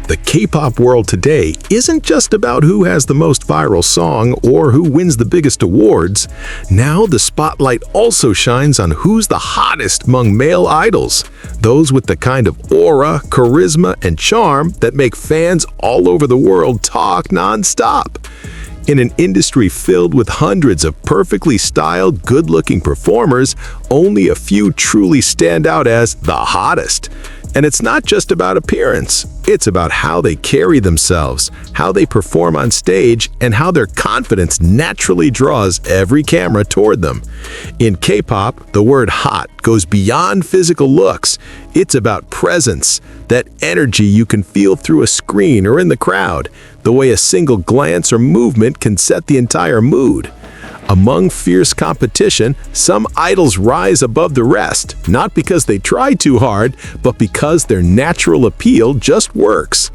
The K-pop world today isn't just about who has the most viral song or who wins the biggest awards. Now the spotlight also shines on who's the hottest among male idols, those with the kind of aura, charisma, and charm that make fans all over the world talk non-stop. In an industry filled with hundreds of perfectly styled, good-looking performers, only a few truly stand out as the hottest. And it's not just about appearance. It's about how they carry themselves, how they perform on stage, and how their confidence naturally draws every camera toward them. In K-pop, the word hot goes beyond physical looks. It's about presence, that energy you can feel through a screen or in the crowd, the way a single glance or movement can set the entire mood. Among fierce competition, some idols rise above the rest, not because they try too hard, but because their natural appeal just works.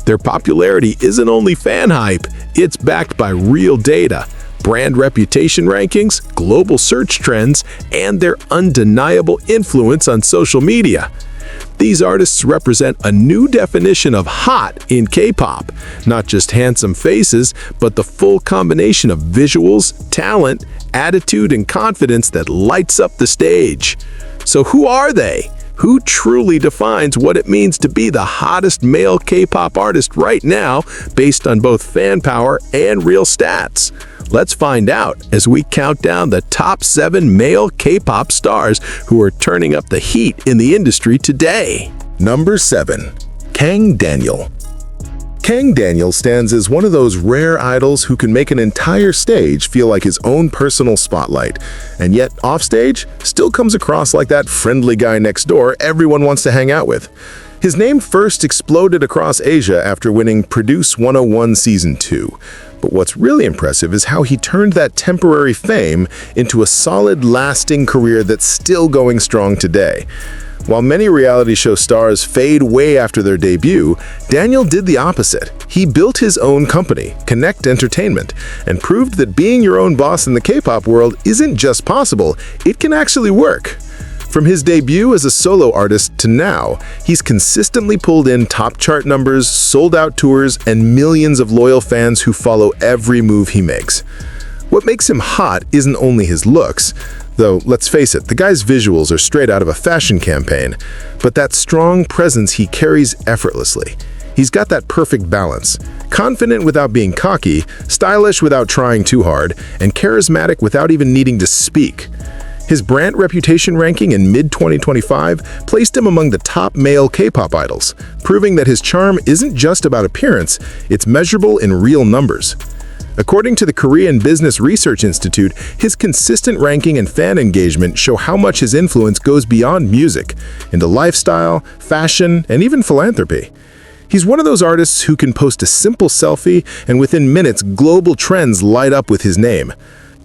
Their popularity isn't only fan hype, it's backed by real data, brand reputation rankings, global search trends, and their undeniable influence on social media. These artists represent a new definition of hot in K-pop, not just handsome faces, but the full combination of visuals, talent, attitude, and confidence that lights up the stage. So who are they? Who truly defines what it means to be the hottest male K-pop artist right now, based on both fan power and real stats? Let's find out as we count down the top 7 male K-pop stars who are turning up the heat in the industry today. Number 7. Kang Daniel. Kang Daniel stands as one of those rare idols who can make an entire stage feel like his own personal spotlight, and yet offstage still comes across like that friendly guy next door everyone wants to hang out with. His name first exploded across Asia after winning Produce 101 Season 2. But what's really impressive is how he turned that temporary fame into a solid, lasting career that's still going strong today. While many reality show stars fade way after their debut, Daniel did the opposite. He built his own company, Connect Entertainment, and proved that being your own boss in the K-pop world isn't just possible, it can actually work. From his debut as a solo artist to now, he's consistently pulled in top chart numbers, sold-out tours, and millions of loyal fans who follow every move he makes. What makes him hot isn't only his looks, though let's face it, the guy's visuals are straight out of a fashion campaign, but that strong presence he carries effortlessly. He's got that perfect balance, confident without being cocky, stylish without trying too hard, and charismatic without even needing to speak. His brand reputation ranking in mid-2025 placed him among the top male K-pop idols, proving that his charm isn't just about appearance, it's measurable in real numbers. According to the Korean Business Research Institute, his consistent ranking and fan engagement show how much his influence goes beyond music, into lifestyle, fashion, and even philanthropy. He's one of those artists who can post a simple selfie, and within minutes, global trends light up with his name.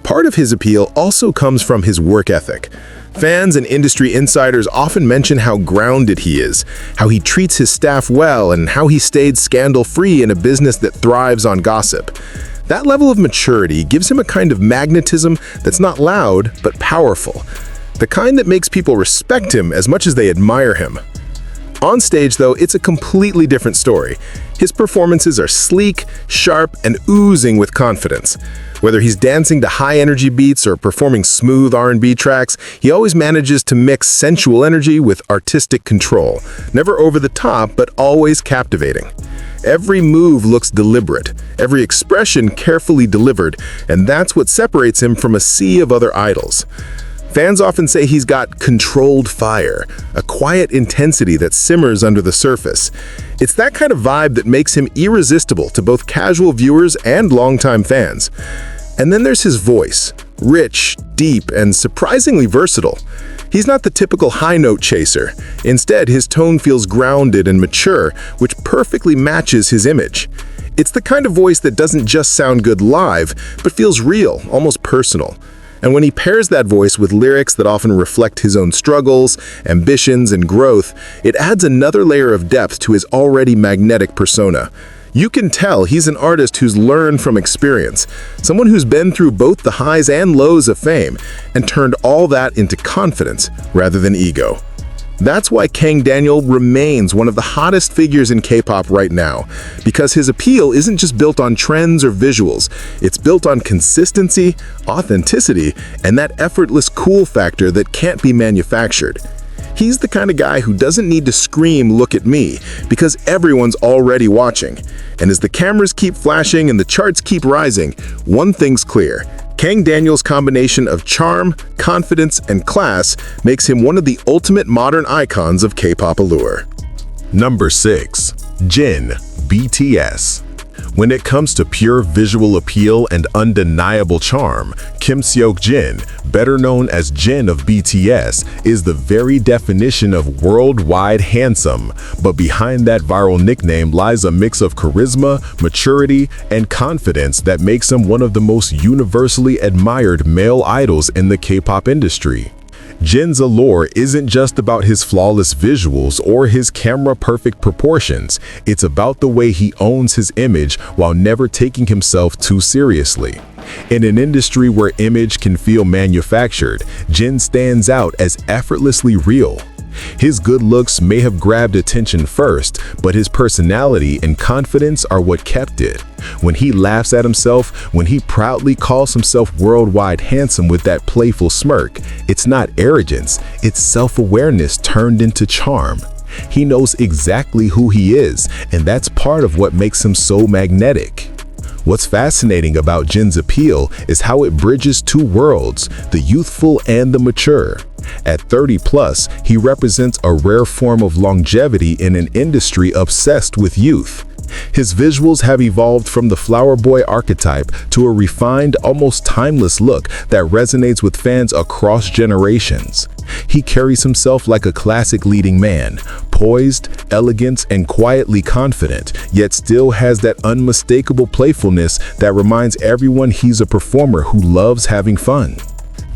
Part of his appeal also comes from his work ethic. Fans and industry insiders often mention how grounded he is, how he treats his staff well, and how he stayed scandal-free in a business that thrives on gossip. That level of maturity gives him a kind of magnetism that's not loud, but powerful. The kind that makes people respect him as much as they admire him. On stage, though, it's a completely different story. His performances are sleek, sharp, and oozing with confidence. Whether he's dancing to high-energy beats or performing smooth R&B tracks, he always manages to mix sensual energy with artistic control. Never over the top, but always captivating. Every move looks deliberate, every expression carefully delivered, and that's what separates him from a sea of other idols. Fans often say he's got controlled fire, a quiet intensity that simmers under the surface. It's that kind of vibe that makes him irresistible to both casual viewers and longtime fans. And then there's his voice, rich, deep, and surprisingly versatile. He's not the typical high-note chaser. Instead, his tone feels grounded and mature, which perfectly matches his image. It's the kind of voice that doesn't just sound good live, but feels real, almost personal. And when he pairs that voice with lyrics that often reflect his own struggles, ambitions, and growth, it adds another layer of depth to his already magnetic persona. You can tell he's an artist who's learned from experience, someone who's been through both the highs and lows of fame, and turned all that into confidence rather than ego. That's why Kang Daniel remains one of the hottest figures in K-pop right now, because his appeal isn't just built on trends or visuals, it's built on consistency, authenticity, and that effortless cool factor that can't be manufactured. He's the kind of guy who doesn't need to scream, "Look at me," because everyone's already watching. And as the cameras keep flashing and the charts keep rising, one thing's clear. Kang Daniel's combination of charm, confidence, and class makes him one of the ultimate modern icons of K-pop allure. Number 6. Jin, BTS. When it comes to pure visual appeal and undeniable charm, Kim Seok-jin, better known as Jin of BTS, is the very definition of worldwide handsome. But behind that viral nickname lies a mix of charisma, maturity, and confidence that makes him one of the most universally admired male idols in the K-pop industry. Jin's allure isn't just about his flawless visuals or his camera-perfect proportions. It's about the way he owns his image while never taking himself too seriously. In an industry where image can feel manufactured, Jin stands out as effortlessly real. His good looks may have grabbed attention first, but his personality and confidence are what kept it. When he laughs at himself, when he proudly calls himself worldwide handsome with that playful smirk, it's not arrogance, it's self-awareness turned into charm. He knows exactly who he is, and that's part of what makes him so magnetic. What's fascinating about Jin's appeal is how it bridges two worlds, the youthful and the mature. At 30 plus, he represents a rare form of longevity in an industry obsessed with youth. His visuals have evolved from the flower boy archetype to a refined, almost timeless look that resonates with fans across generations. He carries himself like a classic leading man, poised, elegant, and quietly confident, yet still has that unmistakable playfulness that reminds everyone he's a performer who loves having fun.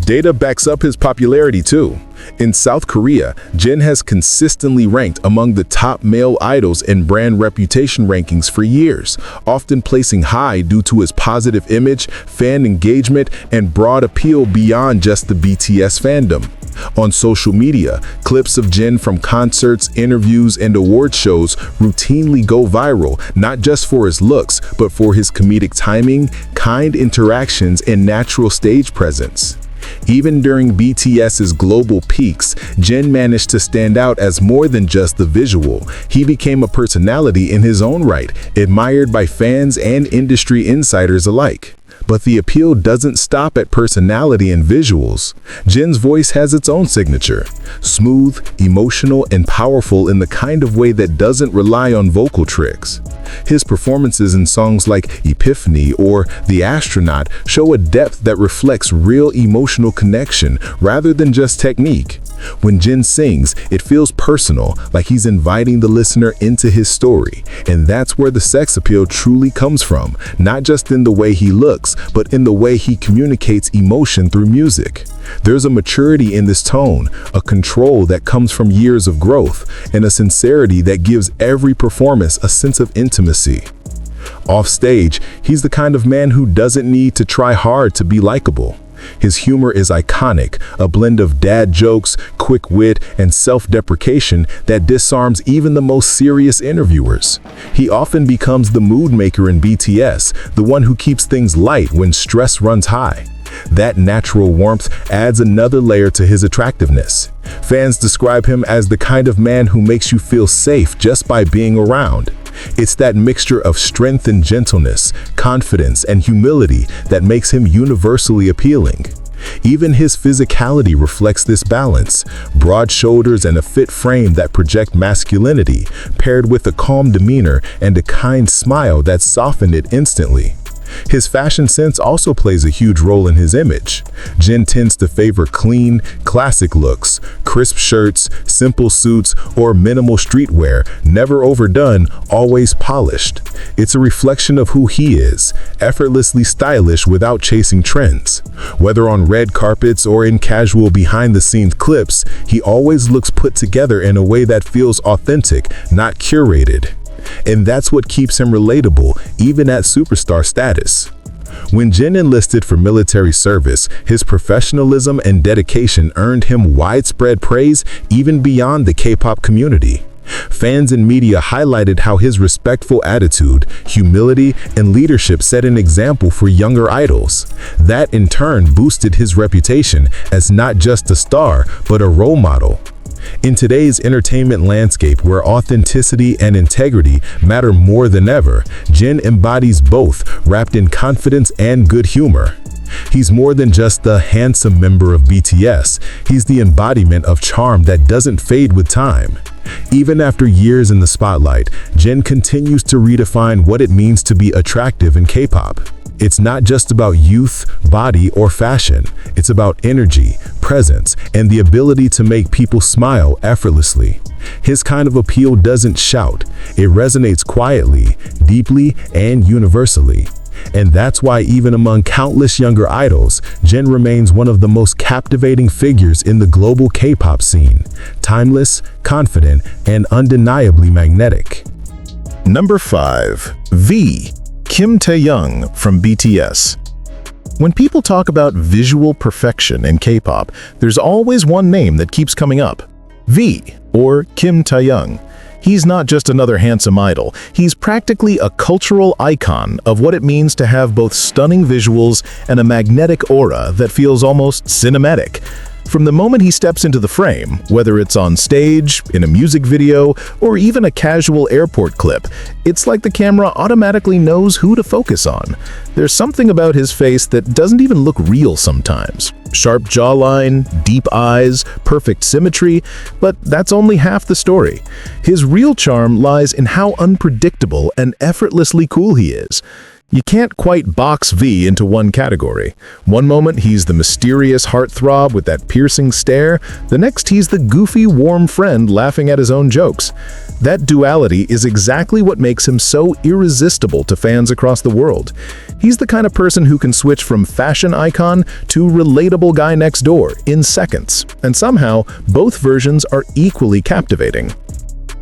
Data backs up his popularity too. In South Korea, Jin has consistently ranked among the top male idols in brand reputation rankings for years, often placing high due to his positive image, fan engagement, and broad appeal beyond just the BTS fandom. On social media, clips of Jin from concerts, interviews, and award shows routinely go viral, not just for his looks, but for his comedic timing, kind interactions, and natural stage presence. Even during BTS's global peaks, Jin managed to stand out as more than just the visual. He became a personality in his own right, admired by fans and industry insiders alike. But the appeal doesn't stop at personality and visuals. Jin's voice has its own signature, smooth, emotional, and powerful in the kind of way that doesn't rely on vocal tricks. His performances in songs like Epiphany or The Astronaut show a depth that reflects real emotional connection rather than just technique. When Jin sings, it feels personal, like he's inviting the listener into his story. And that's where the sex appeal truly comes from, not just in the way he looks, but in the way he communicates emotion through music. There's a maturity in this tone, a control that comes from years of growth, and a sincerity that gives every performance a sense of intimacy. Off stage, he's the kind of man who doesn't need to try hard to be likable. His humor is iconic, a blend of dad jokes, quick wit, and self-deprecation that disarms even the most serious interviewers. He often becomes the mood maker in BTS, the one who keeps things light when stress runs high. That natural warmth adds another layer to his attractiveness. Fans describe him as the kind of man who makes you feel safe just by being around. It's that mixture of strength and gentleness, confidence and humility that makes him universally appealing. Even his physicality reflects this balance, broad shoulders and a fit frame that project masculinity, paired with a calm demeanor and a kind smile that soften it instantly. His fashion sense also plays a huge role in his image. Jin tends to favor clean, classic looks, crisp shirts, simple suits, or minimal streetwear, never overdone, always polished. It's a reflection of who he is, effortlessly stylish without chasing trends. Whether on red carpets or in casual behind-the-scenes clips, he always looks put together in a way that feels authentic, not curated. And that's what keeps him relatable, even at superstar status. When Jin enlisted for military service, his professionalism and dedication earned him widespread praise even beyond the K-pop community. Fans and media highlighted how his respectful attitude, humility, and leadership set an example for younger idols. That in turn boosted his reputation as not just a star, but a role model. In today's entertainment landscape where authenticity and integrity matter more than ever, Jin embodies both, wrapped in confidence and good humor. He's more than just the handsome member of BTS, he's the embodiment of charm that doesn't fade with time. Even after years in the spotlight, Jin continues to redefine what it means to be attractive in K-pop. It's not just about youth, body, or fashion. It's about energy, presence, and the ability to make people smile effortlessly. His kind of appeal doesn't shout. It resonates quietly, deeply, and universally. And that's why even among countless younger idols, Jin remains one of the most captivating figures in the global K-pop scene. Timeless, confident, and undeniably magnetic. Number 5. V. Kim Taehyung from BTS. When people talk about visual perfection in K-pop, there's always one name that keeps coming up. V, or Kim Taehyung. He's not just another handsome idol, he's practically a cultural icon of what it means to have both stunning visuals and a magnetic aura that feels almost cinematic. From the moment he steps into the frame, whether it's on stage, in a music video, or even a casual airport clip, it's like the camera automatically knows who to focus on. There's something about his face that doesn't even look real sometimes. Sharp jawline, deep eyes, perfect symmetry, but that's only half the story. His real charm lies in how unpredictable and effortlessly cool he is. You can't quite box V into one category. One moment he's the mysterious heartthrob with that piercing stare, the next he's the goofy, warm friend laughing at his own jokes. That duality is exactly what makes him so irresistible to fans across the world. He's the kind of person who can switch from fashion icon to relatable guy next door in seconds, and somehow both versions are equally captivating.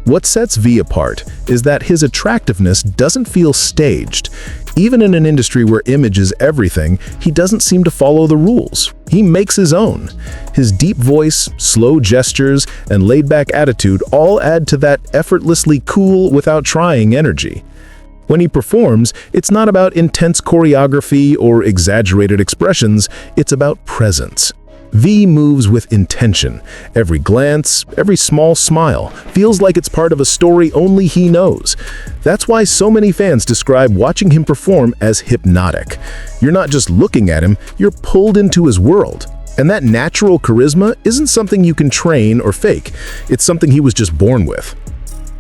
What sets V apart is that his attractiveness doesn't feel staged. Even in an industry where image is everything, he doesn't seem to follow the rules. He makes his own. His deep voice, slow gestures, and laid-back attitude all add to that effortlessly cool without trying energy. When he performs, it's not about intense choreography or exaggerated expressions, it's about presence. V moves with intention. Every glance, every small smile feels like it's part of a story only he knows. That's why so many fans describe watching him perform as hypnotic. You're not just looking at him, you're pulled into his world. And that natural charisma isn't something you can train or fake. It's something he was just born with.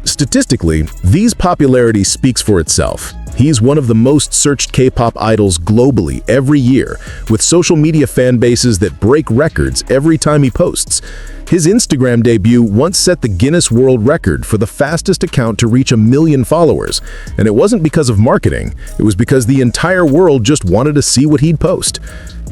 Statistically, V's popularity speaks for itself. He's one of the most searched K-pop idols globally every year, with social media fan bases that break records every time he posts. His Instagram debut once set the Guinness World Record for the fastest account to reach 1 million followers, and it wasn't because of marketing, it was because the entire world just wanted to see what he'd post.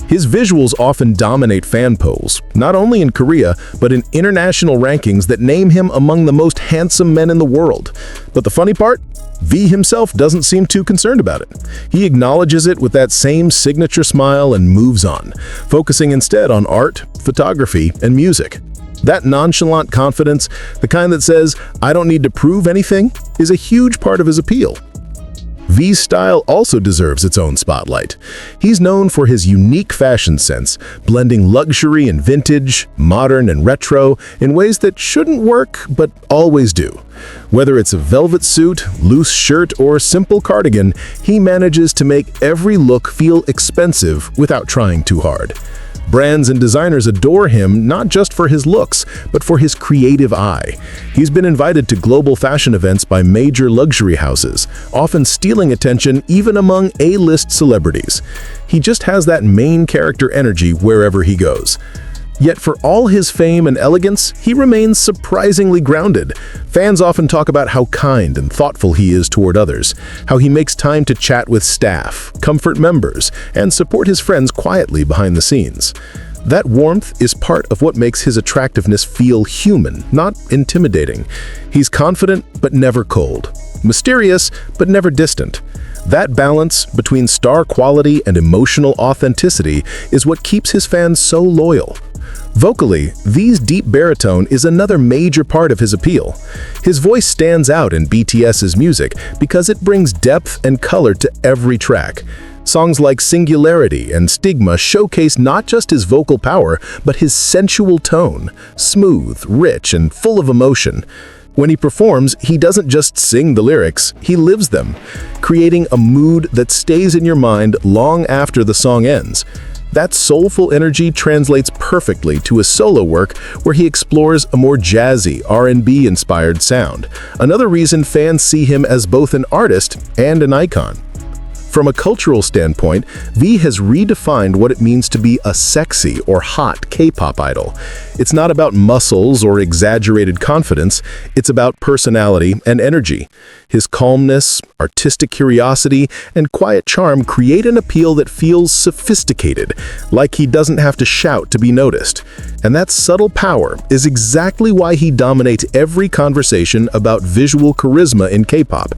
His visuals often dominate fan polls, not only in Korea, but in international rankings that name him among the most handsome men in the world. But the funny part? V himself doesn't seem too concerned about it. He acknowledges it with that same signature smile and moves on, focusing instead on art, photography, and music. That nonchalant confidence, the kind that says, "I don't need to prove anything," is a huge part of his appeal. V's style also deserves its own spotlight. He's known for his unique fashion sense, blending luxury and vintage, modern and retro, in ways that shouldn't work but always do. Whether it's a velvet suit, loose shirt, or simple cardigan, he manages to make every look feel expensive without trying too hard. Brands and designers adore him not just for his looks, but for his creative eye. He's been invited to global fashion events by major luxury houses, often stealing attention even among A-list celebrities. He just has that main character energy wherever he goes. Yet for all his fame and elegance, he remains surprisingly grounded. Fans often talk about how kind and thoughtful he is toward others, how he makes time to chat with staff, comfort members, and support his friends quietly behind the scenes. That warmth is part of what makes his attractiveness feel human, not intimidating. He's confident but never cold, mysterious but never distant. That balance between star quality and emotional authenticity is what keeps his fans so loyal. Vocally, V's deep baritone is another major part of his appeal. His voice stands out in BTS's music because it brings depth and color to every track. Songs like Singularity and Stigma showcase not just his vocal power, but his sensual tone, smooth, rich, and full of emotion. When he performs, he doesn't just sing the lyrics, he lives them, creating a mood that stays in your mind long after the song ends. That soulful energy translates perfectly to his solo work where he explores a more jazzy, R&B-inspired sound, another reason fans see him as both an artist and an icon. From a cultural standpoint, V has redefined what it means to be a sexy or hot K-pop idol. It's not about muscles or exaggerated confidence, it's about personality and energy. His calmness, artistic curiosity, and quiet charm create an appeal that feels sophisticated, like he doesn't have to shout to be noticed. And that subtle power is exactly why he dominates every conversation about visual charisma in K-pop.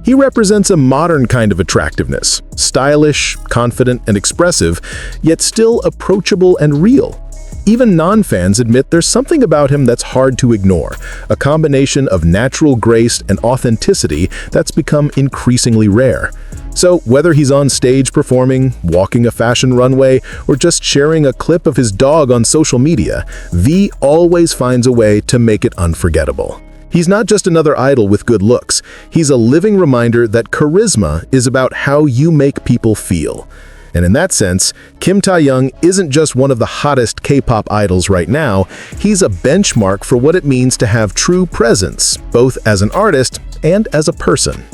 He represents a modern kind of attractiveness, stylish, confident, and expressive, yet still approachable and real. Even non-fans admit there's something about him that's hard to ignore, a combination of natural grace and authenticity that's become increasingly rare. So whether he's on stage performing, walking a fashion runway, or just sharing a clip of his dog on social media, V always finds a way to make it unforgettable. He's not just another idol with good looks. He's a living reminder that charisma is about how you make people feel. And in that sense, Kim Tae-young isn't just one of the hottest K-pop idols right now, he's a benchmark for what it means to have true presence, both as an artist and as a person.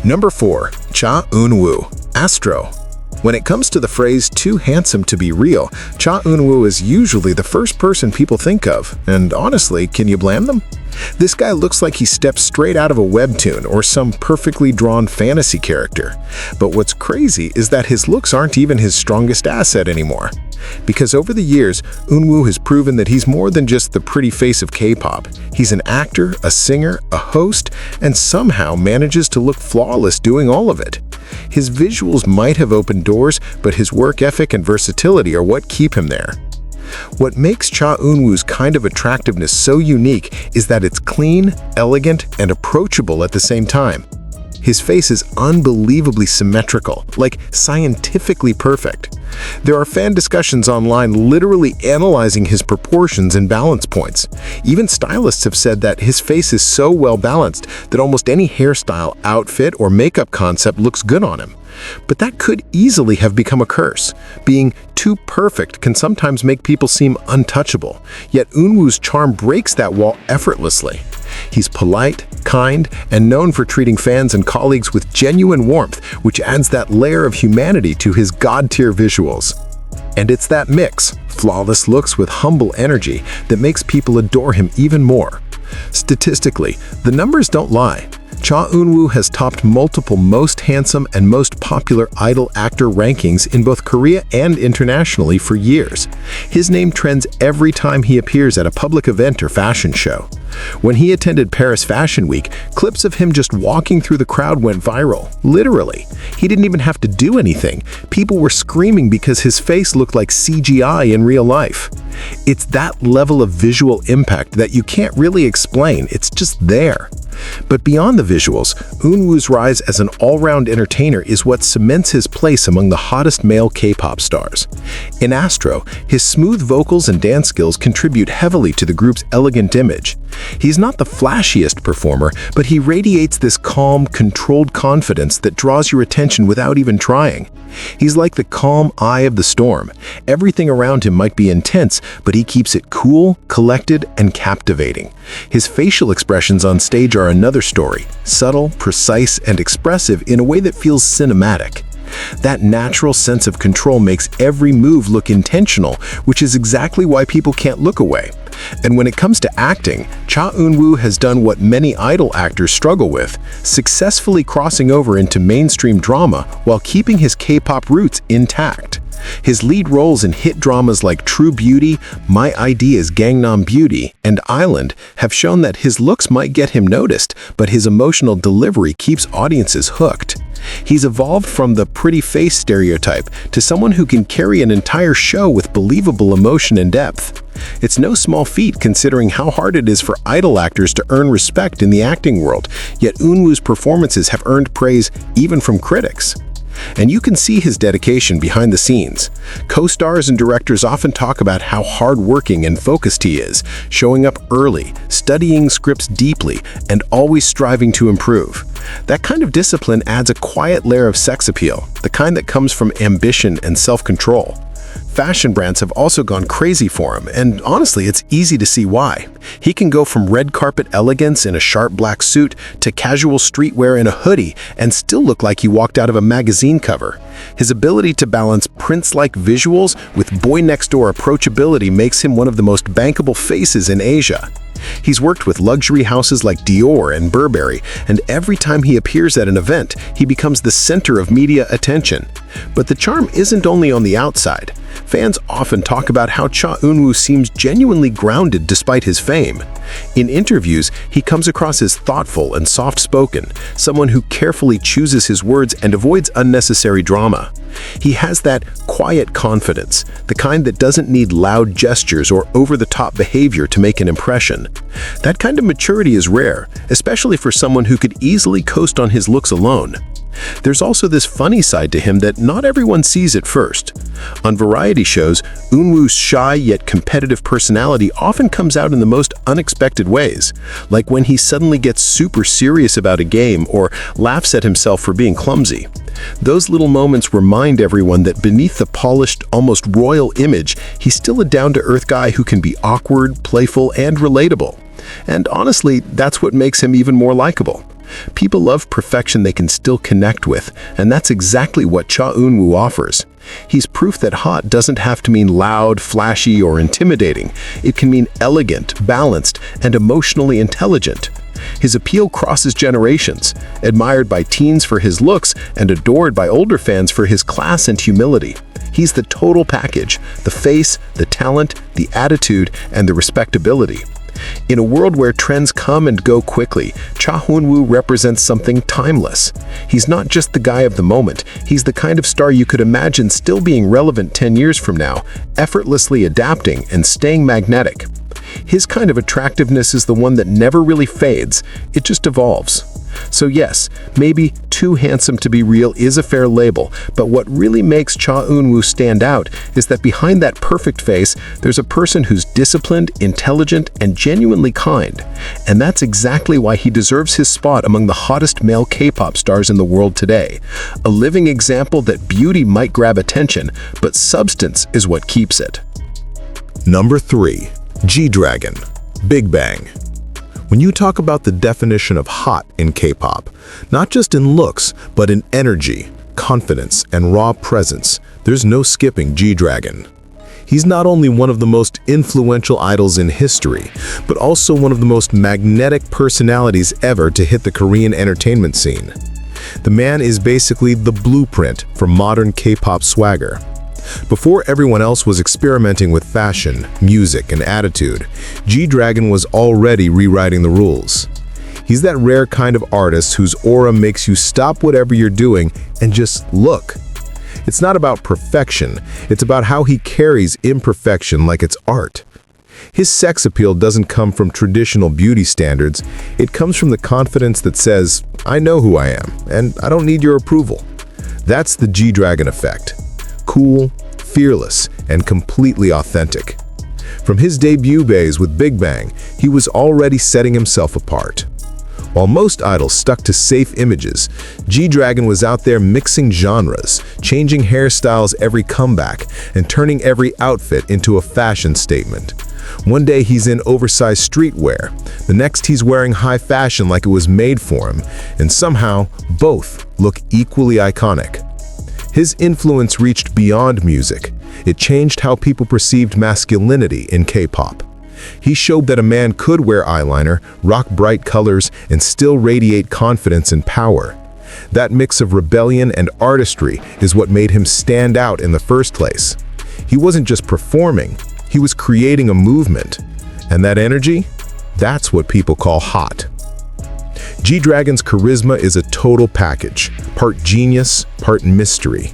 Number 4. Cha Eun-woo, Astro. When it comes to the phrase too handsome to be real, Cha Eun-woo is usually the first person people think of, and honestly, can you blame them? This guy looks like he stepped straight out of a webtoon or some perfectly drawn fantasy character. But what's crazy is that his looks aren't even his strongest asset anymore. Because over the years, Eun-woo has proven that he's more than just the pretty face of K-pop. He's an actor, a singer, a host, and somehow manages to look flawless doing all of it. His visuals might have opened doors, but his work ethic and versatility are what keep him there. What makes Cha Eun-woo's kind of attractiveness so unique is that it's clean, elegant, and approachable at the same time. His face is unbelievably symmetrical, like scientifically perfect. There are fan discussions online literally analyzing his proportions and balance points. Even stylists have said that his face is so well balanced that almost any hairstyle, outfit, or makeup concept looks good on him. But that could easily have become a curse. Being too perfect can sometimes make people seem untouchable, yet Eun-woo's charm breaks that wall effortlessly. He's polite, kind, and known for treating fans and colleagues with genuine warmth, which adds that layer of humanity to his god-tier visuals. And it's that mix, flawless looks with humble energy, that makes people adore him even more. Statistically, the numbers don't lie. Cha Eun-woo has topped multiple most handsome and most popular idol actor rankings in both Korea and internationally for years. His name trends every time he appears at a public event or fashion show. When he attended Paris Fashion Week, clips of him just walking through the crowd went viral, literally. He didn't even have to do anything. People were screaming because his face looked like CGI in real life. It's that level of visual impact that you can't really explain, it's just there. But beyond the visuals, Eun-woo's rise as an all-round entertainer is what cements his place among the hottest male K-pop stars. In Astro, his smooth vocals and dance skills contribute heavily to the group's elegant image. He's not the flashiest performer, but he radiates this calm, controlled confidence that draws your attention without even trying. He's like the calm eye of the storm. Everything around him might be intense, but he keeps it cool, collected, and captivating. His facial expressions on stage are another story, subtle, precise, and expressive in a way that feels cinematic. That natural sense of control makes every move look intentional, which is exactly why people can't look away. And when it comes to acting, Cha Eun-woo has done what many idol actors struggle with, successfully crossing over into mainstream drama while keeping his K-pop roots intact. His lead roles in hit dramas like True Beauty, My ID is Gangnam Beauty, and Island have shown that his looks might get him noticed, but his emotional delivery keeps audiences hooked. He's evolved from the pretty face stereotype to someone who can carry an entire show with believable emotion and depth. It's no small feat considering how hard it is for idol actors to earn respect in the acting world, yet Eun-woo's performances have earned praise even from critics. And you can see his dedication behind the scenes. Co-stars and directors often talk about how hard-working and focused he is, showing up early, studying scripts deeply, and always striving to improve. That kind of discipline adds a quiet layer of sex appeal, the kind that comes from ambition and self-control. Fashion brands have also gone crazy for him, and honestly, it's easy to see why. He can go from red carpet elegance in a sharp black suit to casual streetwear in a hoodie and still look like he walked out of a magazine cover. His ability to balance Prince-like visuals with boy-next-door approachability makes him one of the most bankable faces in Asia. He's worked with luxury houses like Dior and Burberry, and every time he appears at an event, he becomes the center of media attention. But the charm isn't only on the outside. Fans often talk about how Cha Eun-woo seems genuinely grounded despite his fame. In interviews, he comes across as thoughtful and soft-spoken, someone who carefully chooses his words and avoids unnecessary drama. He has that quiet confidence, the kind that doesn't need loud gestures or over-the-top behavior to make an impression. That kind of maturity is rare, especially for someone who could easily coast on his looks alone. There's also this funny side to him that not everyone sees at first. On variety shows, Eun-woo's shy yet competitive personality often comes out in the most unexpected ways, like when he suddenly gets super serious about a game or laughs at himself for being clumsy. Those little moments remind everyone that beneath the polished, almost royal image, he's still a down-to-earth guy who can be awkward, playful, and relatable. And honestly, that's what makes him even more likable. People love perfection they can still connect with, and that's exactly what Cha Eun-woo offers. He's proof that hot doesn't have to mean loud, flashy, or intimidating. It can mean elegant, balanced, and emotionally intelligent. His appeal crosses generations, admired by teens for his looks and adored by older fans for his class and humility. He's the total package: the face, the talent, the attitude, and the respectability. In a world where trends come and go quickly, Cha Eun-woo represents something timeless. He's not just the guy of the moment, he's the kind of star you could imagine still being relevant 10 years from now, effortlessly adapting and staying magnetic. His kind of attractiveness is the one that never really fades, it just evolves. So yes, maybe too handsome to be real is a fair label, but what really makes Cha Eun-woo stand out is that behind that perfect face, there's a person who's disciplined, intelligent, and genuinely kind. And that's exactly why he deserves his spot among the hottest male K-pop stars in the world today. A living example that beauty might grab attention, but substance is what keeps it. Number 3. G-Dragon, Big Bang. When you talk about the definition of hot in K-pop, not just in looks, but in energy, confidence, and raw presence, there's no skipping G-Dragon. He's not only one of the most influential idols in history, but also one of the most magnetic personalities ever to hit the Korean entertainment scene. The man is basically the blueprint for modern K-pop swagger. Before everyone else was experimenting with fashion, music, and attitude, G-Dragon was already rewriting the rules. He's that rare kind of artist whose aura makes you stop whatever you're doing and just look. It's not about perfection, it's about how he carries imperfection like it's art. His sex appeal doesn't come from traditional beauty standards, it comes from the confidence that says, I know who I am, and I don't need your approval. That's the G-Dragon effect. Cool, fearless, and completely authentic. From his debut days with Big Bang, he was already setting himself apart. While most idols stuck to safe images, G-Dragon was out there mixing genres, changing hairstyles every comeback, and turning every outfit into a fashion statement. One day he's in oversized streetwear, the next he's wearing high fashion like it was made for him, and somehow both look equally iconic. His influence reached beyond music. It changed how people perceived masculinity in K-pop. He showed that a man could wear eyeliner, rock bright colors, and still radiate confidence and power. That mix of rebellion and artistry is what made him stand out in the first place. He wasn't just performing, he was creating a movement. And that energy? That's what people call hot. G-Dragon's charisma is a total package, part genius, part mystery.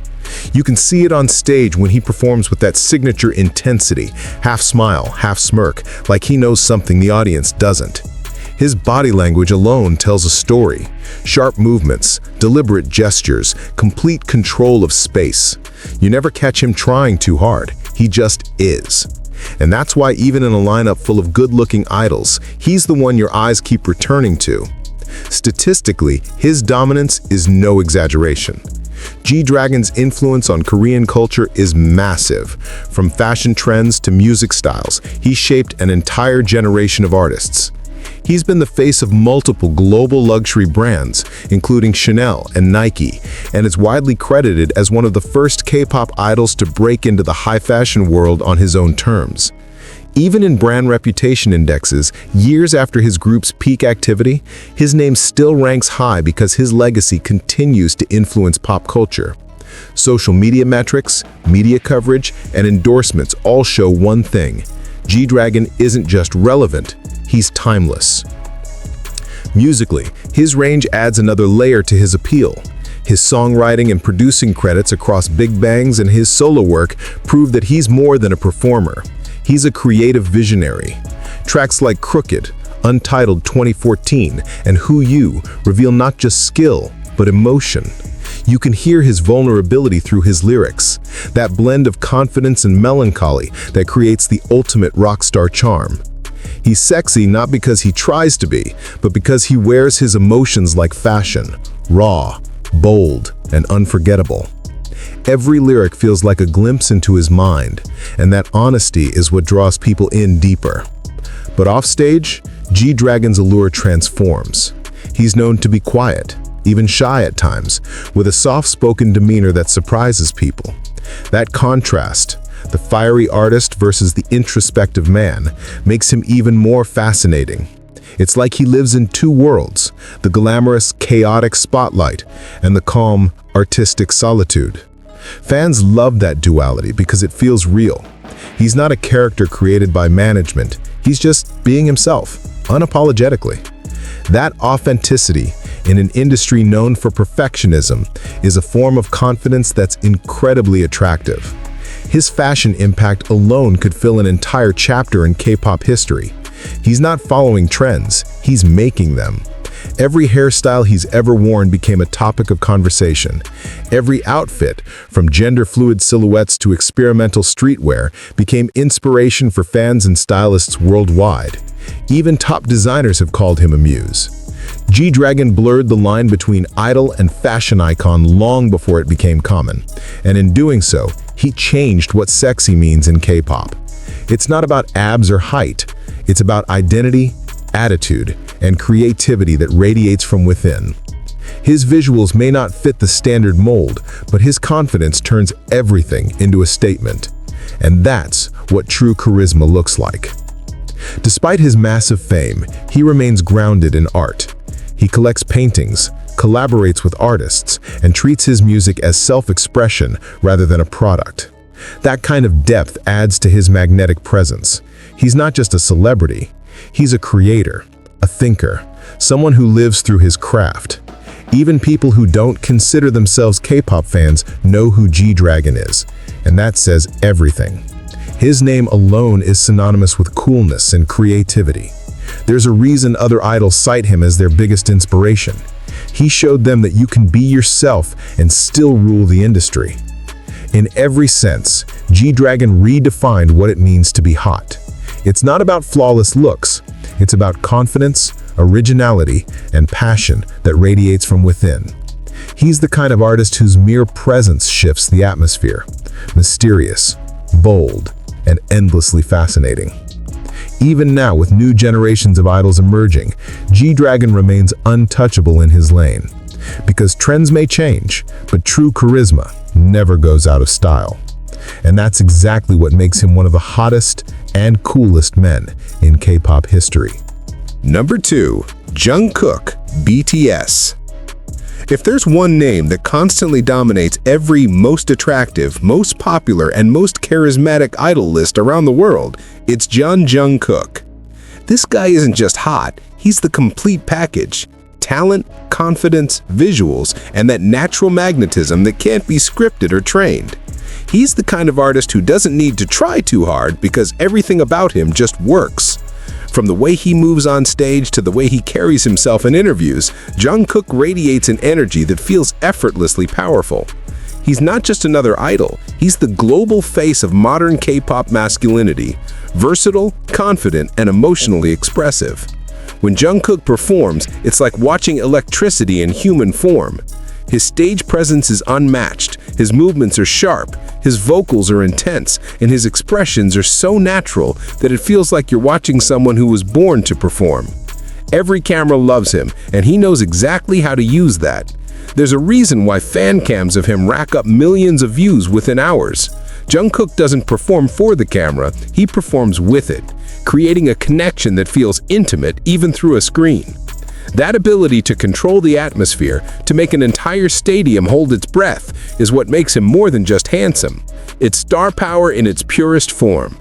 You can see it on stage when he performs with that signature intensity, half smile, half smirk, like he knows something the audience doesn't. His body language alone tells a story. Sharp movements, deliberate gestures, complete control of space. You never catch him trying too hard. He just is. And that's why even in a lineup full of good-looking idols, he's the one your eyes keep returning to. Statistically, his dominance is no exaggeration. G-Dragon's influence on Korean culture is massive. From fashion trends to music styles, he shaped an entire generation of artists. He's been the face of multiple global luxury brands, including Chanel and Nike, and is widely credited as one of the first K-pop idols to break into the high fashion world on his own terms. Even in brand reputation indexes, years after his group's peak activity, his name still ranks high because his legacy continues to influence pop culture. Social media metrics, media coverage, and endorsements all show one thing: G-Dragon isn't just relevant, he's timeless. Musically, his range adds another layer to his appeal. His songwriting and producing credits across big bangs and his solo work prove that he's more than a performer. He's a creative visionary. Tracks like Crooked, Untitled 2014, and Who You reveal not just skill, but emotion. You can hear his vulnerability through his lyrics, that blend of confidence and melancholy that creates the ultimate rock star charm. He's sexy not because he tries to be, but because he wears his emotions like fashion, raw, bold, and unforgettable. Every lyric feels like a glimpse into his mind, and that honesty is what draws people in deeper. But offstage, G-Dragon's allure transforms. He's known to be quiet, even shy at times, with a soft-spoken demeanor that surprises people. That contrast, the fiery artist versus the introspective man, makes him even more fascinating. It's like he lives in two worlds, the glamorous, chaotic spotlight and the calm, artistic solitude. Fans love that duality because it feels real. He's not a character created by management, he's just being himself, unapologetically. That authenticity, in an industry known for perfectionism, is a form of confidence that's incredibly attractive. His fashion impact alone could fill an entire chapter in K-pop history. He's not following trends, he's making them. Every hairstyle he's ever worn became a topic of conversation. Every outfit, from gender-fluid silhouettes to experimental streetwear, became inspiration for fans and stylists worldwide. Even top designers have called him a muse. G-Dragon blurred the line between idol and fashion icon long before it became common, and in doing so, he changed what sexy means in K-pop. It's not about abs or height, it's about identity, attitude, and creativity that radiates from within. His visuals may not fit the standard mold, but his confidence turns everything into a statement. And that's what true charisma looks like. Despite his massive fame, he remains grounded in art. He collects paintings, collaborates with artists, and treats his music as self-expression rather than a product. That kind of depth adds to his magnetic presence. He's not just a celebrity, he's a creator, a thinker, someone who lives through his craft. Even people who don't consider themselves K-pop fans know who G-Dragon is, and that says everything. His name alone is synonymous with coolness and creativity. There's a reason other idols cite him as their biggest inspiration. He showed them that you can be yourself and still rule the industry. In every sense, G-Dragon redefined what it means to be hot. It's not about flawless looks, it's about confidence, originality, and passion that radiates from within. He's the kind of artist whose mere presence shifts the atmosphere. Mysterious, bold, and endlessly fascinating. Even now, with new generations of idols emerging, G-Dragon remains untouchable in his lane. Because trends may change, but true charisma never goes out of style. And that's exactly what makes him one of the hottest and coolest men in K-pop history. Number 2. Jungkook, BTS. If there's one name that constantly dominates every most attractive, most popular, and most charismatic idol list around the world, it's Jungkook. This guy isn't just hot, he's the complete package. talent, confidence, visuals, and that natural magnetism that can't be scripted or trained. He's the kind of artist who doesn't need to try too hard because everything about him just works. From the way he moves on stage to the way he carries himself in interviews, Jungkook radiates an energy that feels effortlessly powerful. He's not just another idol, he's the global face of modern K-pop masculinity, versatile, confident, and emotionally expressive. When Jungkook performs, it's like watching electricity in human form. His stage presence is unmatched, his movements are sharp, his vocals are intense, and his expressions are so natural that it feels like you're watching someone who was born to perform. Every camera loves him, and he knows exactly how to use that. There's a reason why fan cams of him rack up millions of views within hours. Jungkook doesn't perform for the camera, he performs with it, creating a connection that feels intimate even through a screen. That ability to control the atmosphere, to make an entire stadium hold its breath, is what makes him more than just handsome. It's star power in its purest form.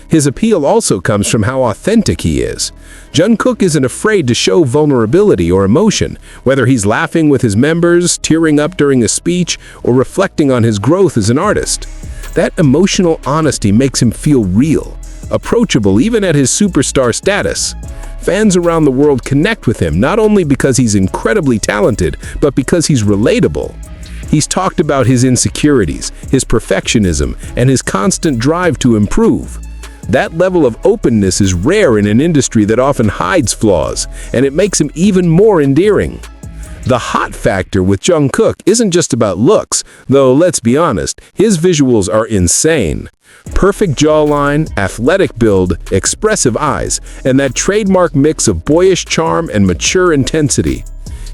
His appeal also comes from how authentic he is. Jungkook isn't afraid to show vulnerability or emotion, whether he's laughing with his members, tearing up during a speech, or reflecting on his growth as an artist. That emotional honesty makes him feel real, approachable even at his superstar status. Fans around the world connect with him not only because he's incredibly talented, but because he's relatable. He's talked about his insecurities, his perfectionism, and his constant drive to improve. That level of openness is rare in an industry that often hides flaws, and it makes him even more endearing. The hot factor with Jungkook isn't just about looks, though let's be honest, his visuals are insane. Perfect jawline, athletic build, expressive eyes, and that trademark mix of boyish charm and mature intensity.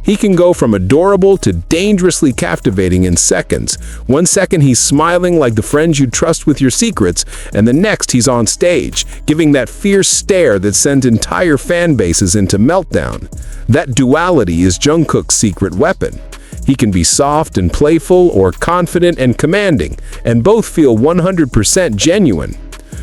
He can go from adorable to dangerously captivating in seconds. One second he's smiling like the friend you trust with your secrets, and the next he's on stage, giving that fierce stare that sends entire fan bases into meltdown. That duality is Jungkook's secret weapon. He can be soft and playful or confident and commanding, and both feel 100% genuine.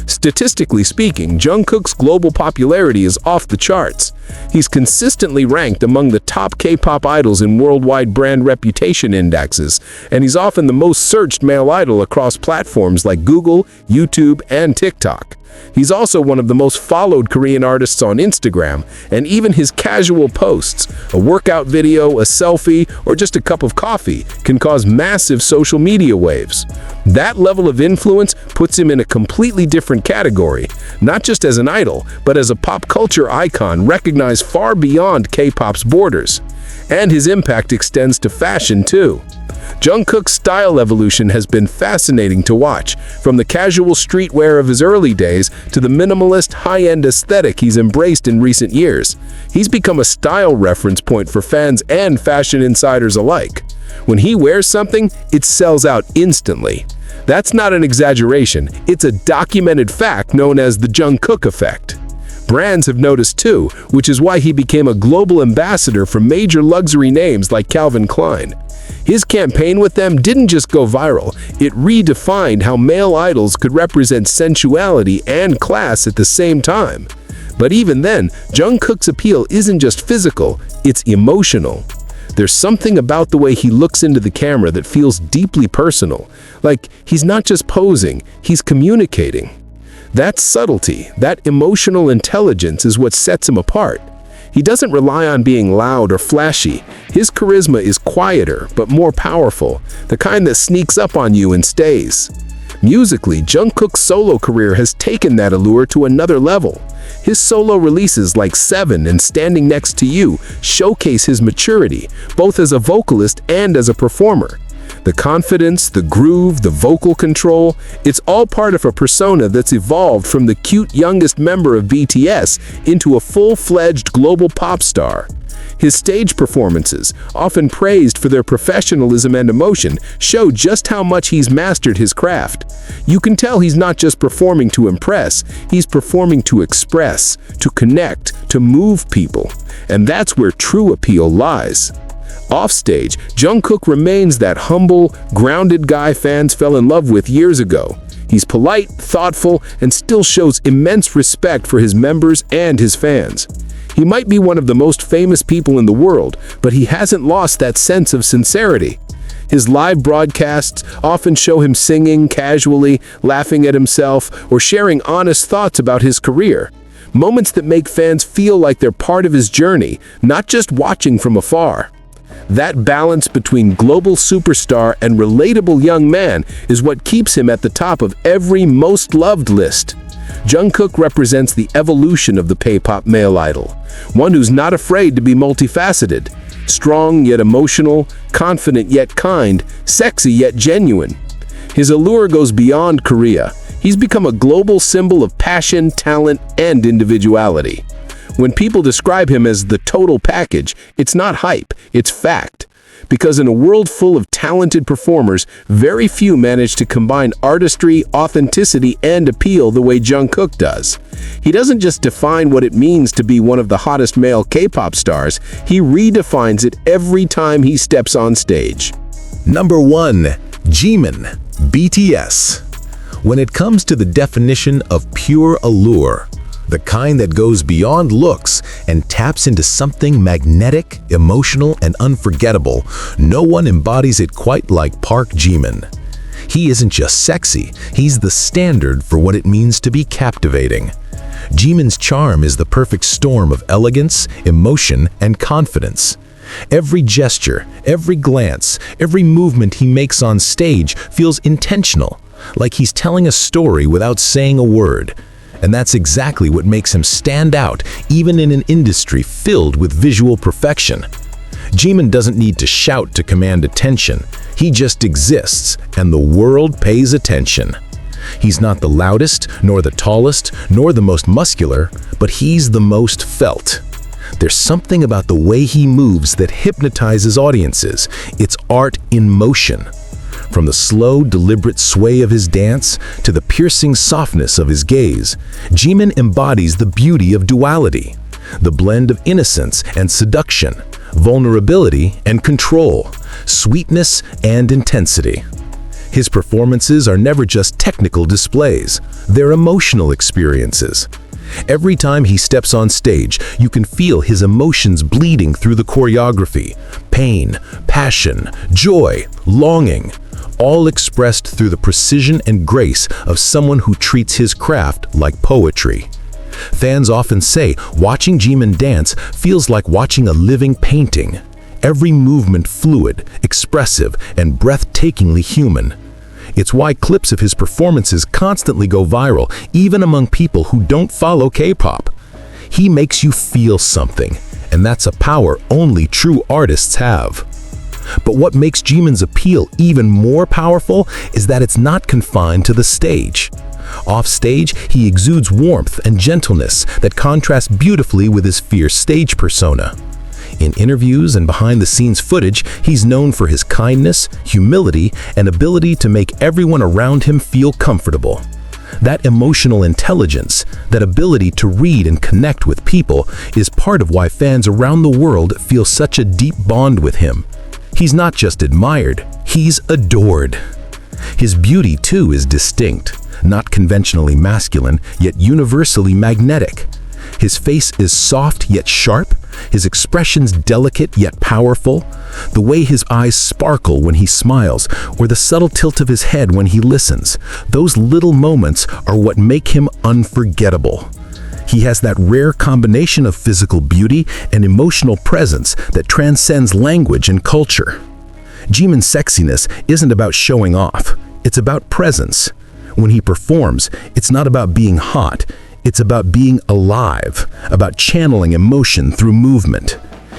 Statistically speaking, Jungkook's global popularity is off the charts. He's consistently ranked among the top K-pop idols in worldwide brand reputation indexes, and he's often the most searched male idol across platforms like Google, YouTube, and TikTok. He's also one of the most followed Korean artists on Instagram, and even his casual posts, a workout video, a selfie, or just a cup of coffee, can cause massive social media waves. That level of influence puts him in a completely different category, not just as an idol, but as a pop culture icon recognized far beyond K-pop's borders. And his impact extends to fashion too. Jungkook's style evolution has been fascinating to watch, from the casual streetwear of his early days to the minimalist, high-end aesthetic he's embraced in recent years. He's become a style reference point for fans and fashion insiders alike. When he wears something, it sells out instantly. That's not an exaggeration, it's a documented fact known as the Jungkook effect. Brands have noticed too, which is why he became a global ambassador for major luxury names like Calvin Klein. His campaign with them didn't just go viral, it redefined how male idols could represent sensuality and class at the same time. But even then, Jungkook's appeal isn't just physical, it's emotional. There's something about the way he looks into the camera that feels deeply personal, like he's not just posing, he's communicating. That subtlety, that emotional intelligence is what sets him apart. He doesn't rely on being loud or flashy. His charisma is quieter, but more powerful, the kind that sneaks up on you and stays. Musically, Jungkook's solo career has taken that allure to another level. His solo releases like Seven and Standing Next to You showcase his maturity, both as a vocalist and as a performer. The confidence, the groove, the vocal control, it's all part of a persona that's evolved from the cute youngest member of BTS into a full-fledged global pop star. His stage performances, often praised for their professionalism and emotion, show just how much he's mastered his craft. You can tell he's not just performing to impress, he's performing to express, to connect, to move people. And that's where true appeal lies. Offstage, Jungkook remains that humble, grounded guy fans fell in love with years ago. He's polite, thoughtful, and still shows immense respect for his members and his fans. He might be one of the most famous people in the world, but he hasn't lost that sense of sincerity. His live broadcasts often show him singing casually, laughing at himself, or sharing honest thoughts about his career. Moments that make fans feel like they're part of his journey, not just watching from afar. That balance between global superstar and relatable young man is what keeps him at the top of every most loved list. Jungkook represents the evolution of the Kpop male idol, one who's not afraid to be multifaceted, strong yet emotional, confident yet kind, sexy yet genuine. His allure goes beyond Korea. He's become a global symbol of passion, talent, and individuality. When people describe him as the total package, it's not hype, it's fact. Because in a world full of talented performers, very few manage to combine artistry, authenticity, and appeal the way Jungkook does. He doesn't just define what it means to be one of the hottest male K-pop stars, he redefines it every time he steps on stage. Number 1. Jimin, BTS. When it comes to the definition of pure allure, the kind that goes beyond looks and taps into something magnetic, emotional, and unforgettable, no one embodies it quite like Park Jimin. He isn't just sexy, he's the standard for what it means to be captivating. Jimin's charm is the perfect storm of elegance, emotion, and confidence. Every gesture, every glance, every movement he makes on stage feels intentional, like he's telling a story without saying a word. And that's exactly what makes him stand out, even in an industry filled with visual perfection. Jimin doesn't need to shout to command attention. He just exists, and the world pays attention. He's not the loudest, nor the tallest, nor the most muscular, but he's the most felt. There's something about the way he moves that hypnotizes audiences. It's art in motion. From the slow, deliberate sway of his dance to the piercing softness of his gaze, Jimin embodies the beauty of duality, the blend of innocence and seduction, vulnerability and control, sweetness and intensity. His performances are never just technical displays, they're emotional experiences. Every time he steps on stage, you can feel his emotions bleeding through the choreography. Pain, passion, joy, longing, all expressed through the precision and grace of someone who treats his craft like poetry. Fans often say watching Jimin dance feels like watching a living painting. Every movement fluid, expressive, and breathtakingly human. It's why clips of his performances constantly go viral, even among people who don't follow K-pop. He makes you feel something, and that's a power only true artists have. But what makes Jimin's appeal even more powerful is that it's not confined to the stage. Off stage, he exudes warmth and gentleness that contrasts beautifully with his fierce stage persona. In interviews and behind-the-scenes footage, he's known for his kindness, humility, and ability to make everyone around him feel comfortable. That emotional intelligence, that ability to read and connect with people, is part of why fans around the world feel such a deep bond with him. He's not just admired, he's adored. His beauty, too, is distinct, not conventionally masculine, yet universally magnetic. His face is soft yet sharp, his expressions delicate yet powerful, the way his eyes sparkle when he smiles, or the subtle tilt of his head when he listens. Those little moments are what make him unforgettable. He has that rare combination of physical beauty and emotional presence that transcends language and culture. Jimin's sexiness isn't about showing off, it's about presence. When he performs, it's not about being hot, it's about being alive, about channeling emotion through movement.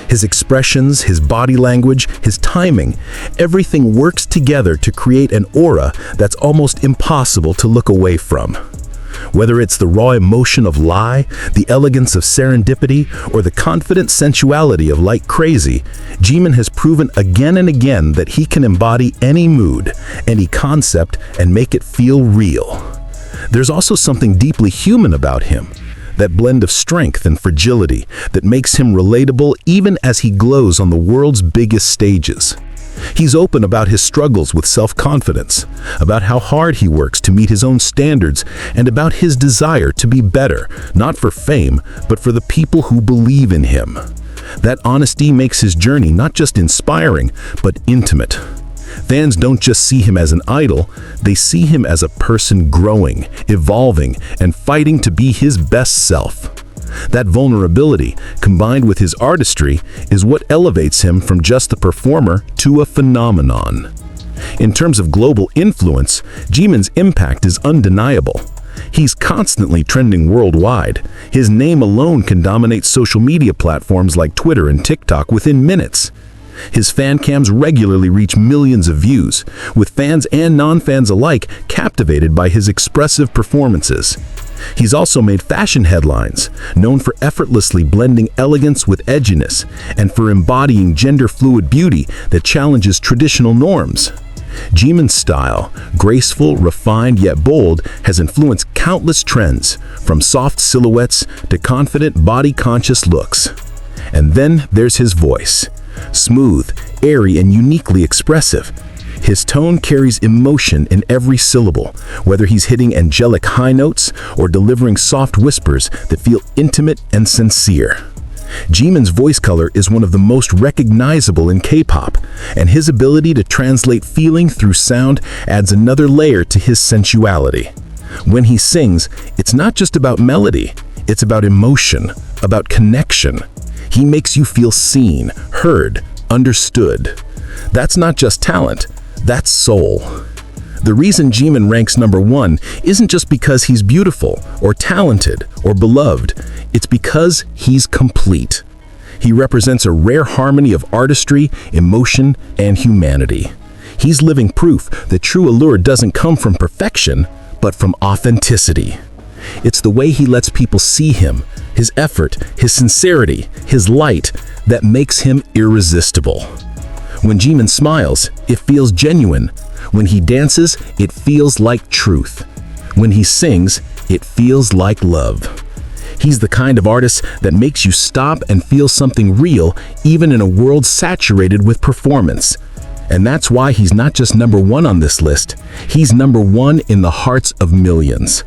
His expressions, his body language, his timing, everything works together to create an aura that's almost impossible to look away from. Whether it's the raw emotion of Lie, the elegance of Serendipity, or the confident sensuality of Like Crazy, Jimin has proven again and again that he can embody any mood, any concept, and make it feel real. There's also something deeply human about him, that blend of strength and fragility that makes him relatable even as he glows on the world's biggest stages. He's open about his struggles with self-confidence, about how hard he works to meet his own standards, and about his desire to be better, not for fame, but for the people who believe in him. That honesty makes his journey not just inspiring, but intimate. Fans don't just see him as an idol, they see him as a person growing, evolving, and fighting to be his best self. That vulnerability, combined with his artistry, is what elevates him from just a performer to a phenomenon. In terms of global influence, Jimin's impact is undeniable. He's constantly trending worldwide. His name alone can dominate social media platforms like Twitter and TikTok within minutes. His fan cams regularly reach millions of views, with fans and non-fans alike captivated by his expressive performances. He's also made fashion headlines, known for effortlessly blending elegance with edginess, and for embodying gender-fluid beauty that challenges traditional norms. Jimin's style, graceful, refined yet bold, has influenced countless trends, from soft silhouettes to confident, body-conscious looks. And then there's his voice. Smooth, airy, and uniquely expressive. His tone carries emotion in every syllable, whether he's hitting angelic high notes or delivering soft whispers that feel intimate and sincere. Jimin's voice color is one of the most recognizable in K-pop, and his ability to translate feeling through sound adds another layer to his sensuality. When he sings, it's not just about melody, it's about emotion, about connection. He makes you feel seen, heard, understood. That's not just talent, that's soul. The reason Jimin ranks #1 isn't just because he's beautiful, or talented, or beloved. It's because he's complete. He represents a rare harmony of artistry, emotion, and humanity. He's living proof that true allure doesn't come from perfection, but from authenticity. It's the way he lets people see him, his effort, his sincerity, his light, that makes him irresistible. When Jimin smiles, it feels genuine. When he dances, it feels like truth. When he sings, it feels like love. He's the kind of artist that makes you stop and feel something real, even in a world saturated with performance. And that's why he's not just #1 on this list, he's #1 in the hearts of millions.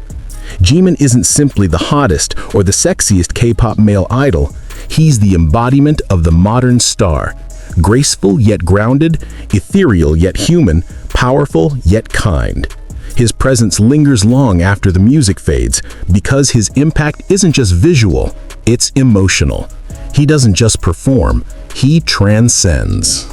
Jimin isn't simply the hottest or the sexiest K-pop male idol, he's the embodiment of the modern star. Graceful yet grounded, ethereal yet human, powerful yet kind. His presence lingers long after the music fades because his impact isn't just visual, it's emotional. He doesn't just perform, he transcends.